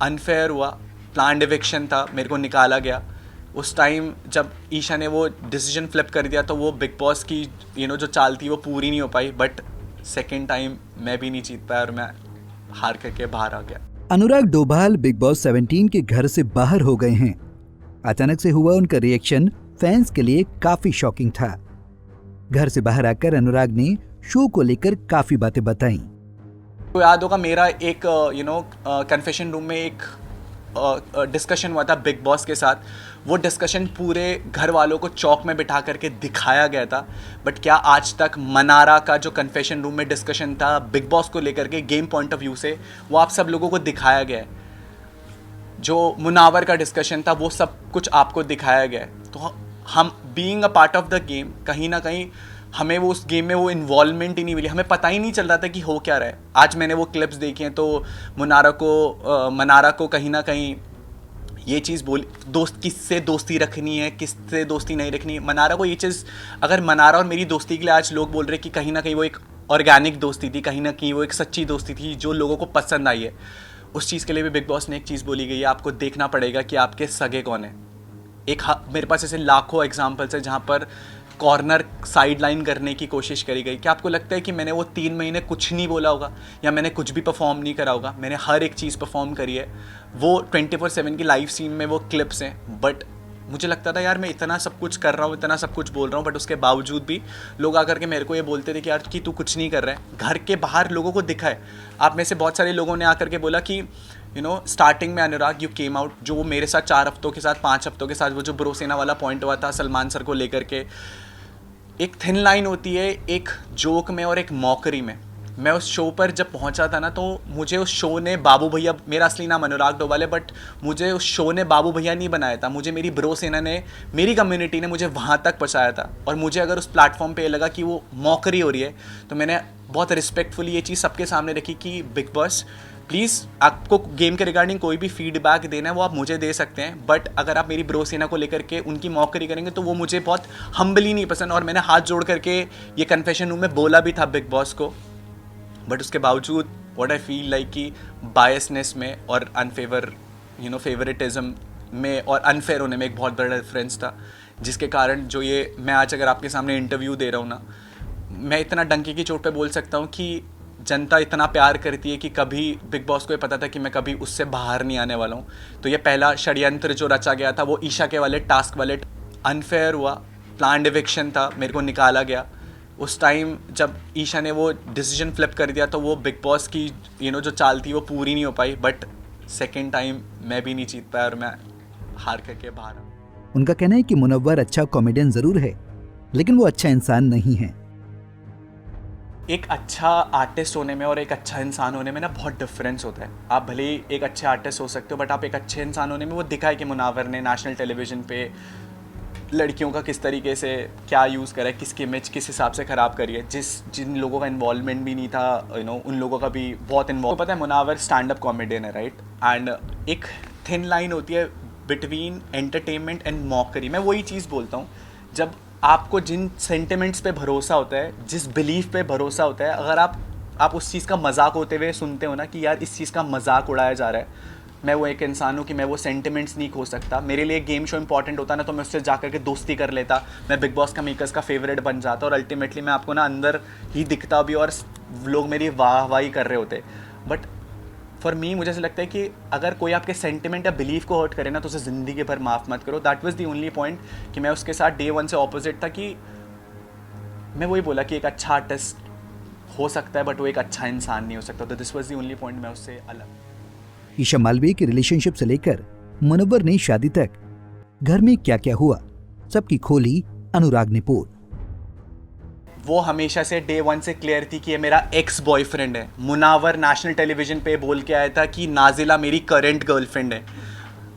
Unfair हुआ, planned eviction था, मेरे को निकाला गया। उस टाइम जब ईशा ने वो डिसीजन फ्लिप कर दिया तो वो बिग बॉस की जो चाल थी वो पूरी नहीं हो पाई। बट सेकेंड टाइम मैं भी नहीं जीत पाया और मैं हार करके बाहर आ गया। अनुराग डोभाल बिग बॉस 17 के घर से बाहर हो गए हैं। अचानक से हुआ उनका रिएक्शन फैंस के लिए काफी शॉकिंग था। घर से बाहर आकर अनुराग ने शो को लेकर काफी बातें बताई। तो याद होगा मेरा एक कन्फेशन रूम में एक डिस्कशन हुआ था बिग बॉस के साथ। वो डिस्कशन पूरे घर वालों को चौक में बिठा करके दिखाया गया था। बट क्या आज तक मनारा का जो कन्फेशन रूम में डिस्कशन था बिग बॉस को लेकर के गेम पॉइंट ऑफ व्यू से, वो आप सब लोगों को दिखाया गया है? जो मुनावर का डिस्कशन था वो सब कुछ आपको दिखाया गया है। तो हम being a part of the game, कहीं ना कहीं हमें वो उस गेम में वो इन्वॉल्वमेंट ही नहीं मिली, हमें पता ही नहीं चल रहा था कि हो क्या रहा है। आज मैंने वो क्लिप्स देखी हैं तो मनारा को कहीं ना कहीं ये चीज़ बोली, किससे दोस्ती रखनी है, किससे दोस्ती नहीं रखनी है। मनारा को ये चीज़, अगर मनारा और मेरी दोस्ती के लिए आज लोग बोल रहे हैं कि कहीं ना कहीं वो एक ऑर्गेनिक दोस्ती थी, कहीं ना कहीं वो एक सच्ची दोस्ती थी जो लोगों को पसंद आई है, उस चीज़ के लिए भी बिग बॉस ने एक चीज़ बोली गई है, आपको देखना पड़ेगा कि आपके सगे कौन है। मेरे पास ऐसे लाखों एग्जाम्पल्स है जहाँ पर कॉर्नर साइड लाइन करने की कोशिश करी गई। क्या आपको लगता है कि मैंने वो 3 महीने कुछ नहीं बोला होगा या मैंने कुछ भी परफॉर्म नहीं करा होगा? मैंने हर एक चीज़ परफॉर्म करी है। वो 24/7 की लाइव सीन में वो क्लिप्स हैं। बट मुझे लगता था यार मैं इतना सब कुछ कर रहा हूँ, इतना सब कुछ बोल रहा हूँ, बट उसके बावजूद भी लोग आकर के मेरे को ये बोलते थे कि यार कि तू कुछ नहीं कर रहा है। घर के बाहर लोगों को दिखा है। आप में से बहुत सारे लोगों ने आकर के बोला कि स्टार्टिंग में अनुराग यू केम आउट, जो मेरे साथ 4 हफ्तों के साथ 5 हफ्तों के साथ वो जो ब्रोसेना वाला पॉइंट हुआ था सलमान सर को लेकर के, एक थिन लाइन होती है एक जोक में और एक मॉकरी में। मैं उस शो पर जब पहुंचा था ना तो मुझे उस शो ने बाबू भैया, मेरा असली नाम अनुराग डोभाल है, बट मुझे उस शो ने बाबू भैया नहीं बनाया था। मुझे मेरी ब्रो सेना ने, मेरी कम्युनिटी ने मुझे वहाँ तक पहुँचाया था। और मुझे अगर उस प्लेटफॉर्म पे लगा कि वो मॉकरी हो रही है तो मैंने बहुत रिस्पेक्टफुली ये चीज़ सबके सामने रखी कि बिग बॉस प्लीज़, आपको गेम के रिगार्डिंग कोई भी फीडबैक देना है वो आप मुझे दे सकते हैं, बट अगर आप मेरी ब्रो सेना को लेकर के उनकी मॉकरी करेंगे तो वो मुझे बहुत हम्बली नहीं पसंद। और मैंने हाथ जोड़ करके ये कन्फेशन रूम में बोला भी था बिग बॉस को। बट उसके बावजूद व्हाट आई फील लाइक कि बायसनेस में और फेवरेटिज्म में और अनफेयर होने में एक बहुत बड़ा डिफरेंस था, जिसके कारण जो ये मैं आज अगर आपके सामने इंटरव्यू दे रहा हूँ ना, मैं इतना डंके की चोट पे बोल सकता हूँ कि जनता इतना प्यार करती है कि कभी बिग बॉस को ये पता था कि मैं कभी उससे बाहर नहीं आने वाला हूँ। तो ये पहला षड्यंत्र जो रचा गया था वो ईशा के वाले टास्क वाले अनफेयर हुआ, प्लान्ड इविक्शन था, मेरे को निकाला गया। उस टाइम जब ईशा ने वो डिसीजन फ्लिप कर दिया तो वो बिग बॉस की जो चाल थी वो पूरी नहीं हो पाई। बट सेकेंड टाइम मैं भी नहीं जीत पाया और मैं हार करके बाहर आ। उनका कहना है कि मुनव्वर अच्छा कॉमेडियन जरूर है लेकिन वो अच्छा इंसान नहीं है। एक अच्छा आर्टिस्ट होने में और एक अच्छा इंसान होने में ना बहुत डिफरेंस होता है। आप भले ही एक अच्छे आर्टिस्ट हो सकते हो बट आप एक अच्छे इंसान होने में, वो दिखा है कि मुनावर ने नेशनल टेलीविज़न पे लड़कियों का किस तरीके से क्या यूज़ करा है, किसकी इमेज किस हिसाब से ख़राब करी है। जिन लोगों का इन्वॉल्वमेंट भी नहीं था उन लोगों का भी बहुत इन्वॉल्व। तो पता है मुनावर स्टैंड अप कॉमेडियन है, राइट? एंड एक थिन लाइन होती है बिटवीन एंटरटेनमेंट एंड मॉकरी। मैं वही चीज़ बोलता हूँ, जब आपको जिन सेंटिमेंट्स पे भरोसा होता है, जिस बिलीफ पे भरोसा होता है, अगर आप उस चीज़ का मजाक होते हुए सुनते हो ना कि यार इस चीज़ का मजाक उड़ाया जा रहा है, मैं वो एक इंसान हूँ कि मैं वो सेंटिमेंट्स नहीं खो सकता। मेरे लिए गेम शो इंपॉर्टेंट होता ना तो मैं उससे जाकर के दोस्ती कर लेता, मैं बिग बॉस का मेकर्स का फेवरेट बन जाता और अल्टीमेटली मैं आपको ना अंदर ही दिखता भी और लोग मेरी वाहवाही कर रहे होते। बट फॉर मी मुझे ऐसा लगता है कि अगर कोई आपके सेंटिमेंट या बिलीफ को हर्ट करे ना तो उसे ज़िंदगी भर माफ़ मत करो। That was the only point कि मैं उसके साथ डे वन से ऑपोजिट था, कि मैं वही बोला कि एक अच्छा आर्टिस्ट हो सकता है बट वो एक अच्छा इंसान नहीं हो सकता। तो this was the only point, मैं उससे अलग। ईशा मालवीय की रिलेशनशिप से लेकर मुनव्वर ने शादी तक घर में क्या क्या हुआ, सबकी खोली अनुराग ने पोल। वो हमेशा से डे वन से क्लियर थी कि ये मेरा एक्स बॉयफ्रेंड है। मुनावर नेशनल टेलीविज़न पे बोल के आया था कि नाजिला मेरी करंट गर्लफ्रेंड है।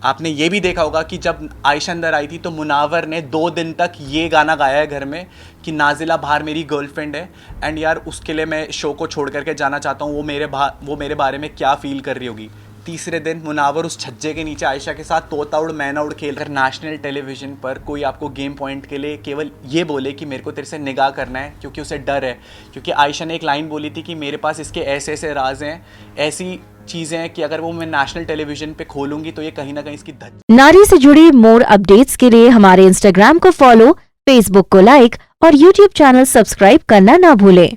आपने ये भी देखा होगा कि जब आयशा अंदर आई थी तो मुनावर ने 2 दिन तक ये गाना गाया है घर में कि नाजिला बाहर मेरी गर्लफ्रेंड है। एंड यार उसके लिए मैं शो को छोड़ करके जाना चाहता हूँ, वो मेरे बारे में क्या फील कर रही होगी। तीसरे दिन मुनावर उस छज्जे के नीचे आयशा के साथ तोता उड़ मैना उड़ खेल कर, नेशनल टेलीविज़न पर कोई आपको गेम पॉइंट के लिए केवल ये बोले कि मेरे को तेरे से निगाह करना है क्योंकि उसे डर है, क्योंकि आयशा ने एक लाइन बोली थी कि मेरे पास इसके ऐसे ऐसे राज हैं, ऐसी चीज़ें हैं कि अगर वो मैं नेशनल टेलीविजन पे खोलूंगी तो ये कहीं ना कहीं इसकी नारी से जुड़ी मोर अपडेट्स के लिए हमारे इंस्टाग्राम को फॉलो, फेसबुक को लाइक और यूट्यूब चैनल सब्सक्राइब करना ना भूलें।